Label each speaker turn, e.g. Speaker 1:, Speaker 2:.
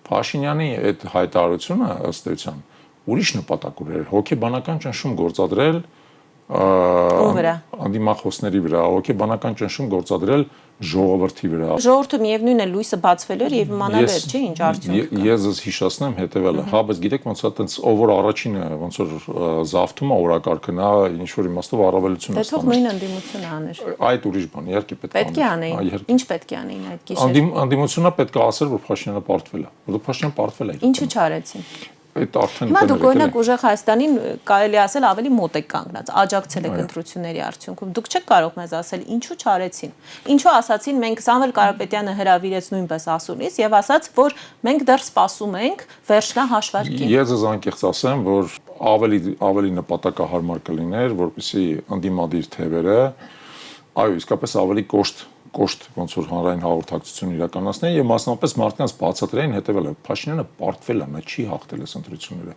Speaker 1: Փաշինյանի այդ հայտարարությունը ըստ էության ուրիշ նպատակ ուներ հոգեբանական ճնշում գործադրել անդիմախոսների վրա, հոգեբանական ճնշում գործադրել ժողովրդի վրա։
Speaker 2: Ժողովուրդը միևնույն է լույսը բացվել էր եւ իմանալ էր, չէ՞, ինչ արդյունք։
Speaker 1: Ես հիշեցնեմ հետեւելը, հա, բայց գիտեք ոնց է տենց ով որ առաջինը ոնց որ զավթում է օրակարգը, նա ինչ որ իմաստով առավելություն է
Speaker 2: ստանում։ Դե թող նույն ընդդիմությունը աներ։
Speaker 1: Այդ ուրիշ բան, իհարկե
Speaker 2: պետք է անեին։ Ինչ պետք է անեին այդ գիշեր։
Speaker 1: Անդիմությունը պետք է ասեր, որ Փաշինյանը պարտվել է, որովհետեւ Փաշինյանը պարտվել է։
Speaker 2: Ինչու չարեցին։
Speaker 1: Այդ արդեն
Speaker 2: Հիմա դուք օրինակ ուժեղ Հայաստանին կարելի ասել ավելի մոտ եք կանգնած, աջակցել եք ընտրությունների արդյունքում։ Դուք չեք կարող մեզ ասել ինչու չարեցին։ Ինչու ասացին մենք Սամվել Կարապետյանը հրավիրեց նույնպես ասուլիս եւ ասաց, որ մենք դեռ սպասում ենք վերջնա հաշվարկին։
Speaker 1: Ես անկեղծ ասեմ, որ ավելի նպատակահարմար կլիներ, որպեսզի ընդդիմադիր թևերը այո, իսկապես ավելի կոշտ ոնց որ հանրային հաղորդակցություն իրականացնեն եւ մասնավորապես մարդկանց բացատրեին հետեւելը Փաշինյանը պարտվել է, նա չի հաղթել այս ընտրությունները։